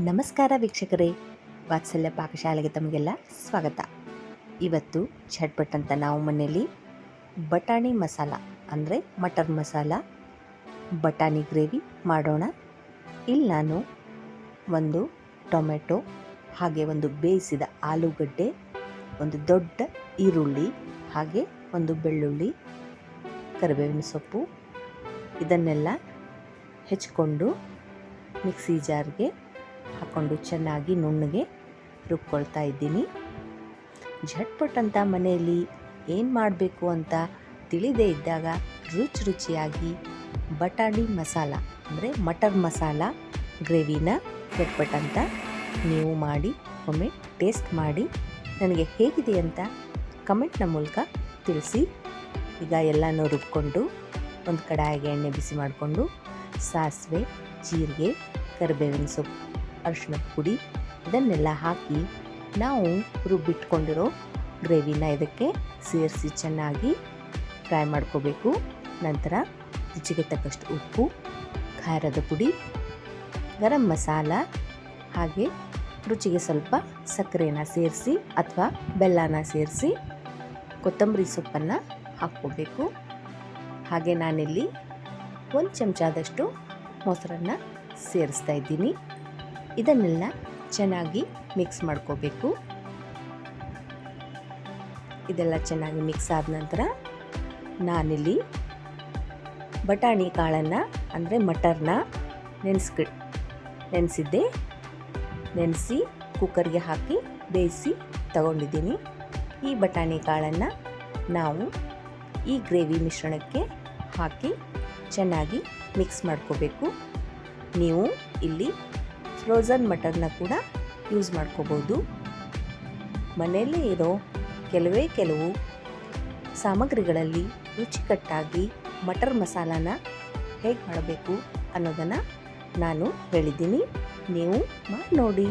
ನಮಸ್ಕಾರ ವೀಕ್ಷಕರೇ, ವಾತ್ಸಲ್ಯ ಪಾಕಶಾಲೆಗೆ ತಮಗೆಲ್ಲ ಸ್ವಾಗತ. ಇವತ್ತು ಝಟ್ಪಟ್ ಅಂತ ನಾವು ಮನೆಯಲ್ಲಿ ಬಟಾಣಿ ಮಸಾಲ ಅಂದರೆ ಮಟರ್ ಮಸಾಲ ಬಟಾಣಿ ಗ್ರೇವಿ ಮಾಡೋಣ. ಇಲ್ಲಿ ನಾನು ಒಂದು ಟೊಮೆಟೊ, ಹಾಗೆ ಒಂದು ಬೇಯಿಸಿದ ಆಲೂಗಡ್ಡೆ, ಒಂದು ದೊಡ್ಡ ಈರುಳ್ಳಿ, ಹಾಗೆ ಒಂದು ಬೆಳ್ಳುಳ್ಳಿ, ಕರಿಬೇವಿನ ಸೊಪ್ಪು ಇದನ್ನೆಲ್ಲ ಹೆಚ್ಚಿಕೊಂಡು ಮಿಕ್ಸಿ ಜಾರ್ಗೆ ಹಾಕ್ಕೊಂಡು ಚೆನ್ನಾಗಿ ನುಣ್ಣಗೆ ರುಬ್ಕೊಳ್ತಾ ಇದ್ದೀನಿ. ಝಟ್ಪಟ್ ಅಂತ ಮನೆಯಲ್ಲಿ ಏನು ಮಾಡಬೇಕು ಅಂತ ತಿಳಿದೇ ಇದ್ದಾಗ ರುಚಿಯಾಗಿ ಬಟಾಣಿ ಮಸಾಲ ಅಂದರೆ ಮಟರ್ ಮಸಾಲ ಗ್ರೇವಿನ ಝಟ್ಪಟ್ ಅಂತ ನೀವು ಮಾಡಿ ಒಮ್ಮೆ ಟೇಸ್ಟ್ ಮಾಡಿ ನನಗೆ ಹೇಗಿದೆ ಅಂತ ಕಮೆಂಟ್ನ ಮೂಲಕ ತಿಳಿಸಿ. ಈಗ ಎಲ್ಲನೂ ರುಬ್ಕೊಂಡು ಒಂದು ಕಡಾಯಿಗೆ ಎಣ್ಣೆ ಬಿಸಿ ಮಾಡಿಕೊಂಡು ಸಾಸಿವೆ, ಜೀರಿಗೆ, ಕರಿಬೇವಿನ ಸೊಪ್ಪು, ಅರಿಶಿಣದ ಪುಡಿ ಇದನ್ನೆಲ್ಲ ಹಾಕಿ ನಾವು ರುಬ್ಬಿಟ್ಕೊಂಡಿರೋ ಗ್ರೇವಿನ ಇದಕ್ಕೆ ಸೇರಿಸಿ ಚೆನ್ನಾಗಿ ಫ್ರೈ ಮಾಡ್ಕೋಬೇಕು. ನಂತರ ರುಚಿಗೆ ತಕ್ಕಷ್ಟು ಉಪ್ಪು, ಖಾರದ ಪುಡಿ, ಗರಂ ಮಸಾಲ, ಹಾಗೆ ರುಚಿಗೆ ಸ್ವಲ್ಪ ಸಕ್ಕರೆನ ಸೇರಿಸಿ ಅಥವಾ ಬೆಲ್ಲನ ಸೇರಿಸಿ ಕೊತ್ತಂಬರಿ ಸೊಪ್ಪನ್ನು ಹಾಕ್ಕೋಬೇಕು. ಹಾಗೆ ನಾನಿಲ್ಲಿ 1 ಚಮಚದಷ್ಟು ಮೊಸರನ್ನು ಸೇರಿಸ್ತಾ ಇದ್ದೀನಿ. ಇದನ್ನೆಲ್ಲ ಚೆನ್ನಾಗಿ ಮಿಕ್ಸ್ ಮಾಡ್ಕೋಬೇಕು. ಇದೆಲ್ಲ ಚೆನ್ನಾಗಿ ಮಿಕ್ಸ್ ಆದ ನಂತರ ನಾನಿಲ್ಲಿ ಬಟಾಣಿ ಕಾಳನ್ನು ಅಂದರೆ ಮಟರ್ನ ನೆನೆಸಿದ್ದೆ. ನೆನೆಸಿ ಕುಕ್ಕರ್ಗೆ ಹಾಕಿ ಬೇಯಿಸಿ ತಗೊಂಡಿದ್ದೀನಿ. ಈ ಬಟಾಣಿ ಕಾಳನ್ನು ನಾವು ಈ ಗ್ರೇವಿ ಮಿಶ್ರಣಕ್ಕೆ ಹಾಕಿ ಚೆನ್ನಾಗಿ ಮಿಕ್ಸ್ ಮಾಡ್ಕೋಬೇಕು. ನೀವು ಇಲ್ಲಿ ಫ್ರೋಝನ್ ಮಟರ್ನ ಕೂಡ ಯೂಸ್ ಮಾಡ್ಕೋಬೋದು. ಮನೆಯಲ್ಲೇ ಇರೋ ಕೆಲವು ಸಾಮಗ್ರಿಗಳಲ್ಲಿ ರುಚಿಕಟ್ಟಾಗಿ ಮಟರ್ ಮಸಾಲಾನ ಹೇಗೆ ಮಾಡಬೇಕು ಅನ್ನೋದನ್ನು ನಾನು ಹೇಳಿದ್ದೀನಿ. ನೀವು ಮಾಡಿ ನೋಡಿ.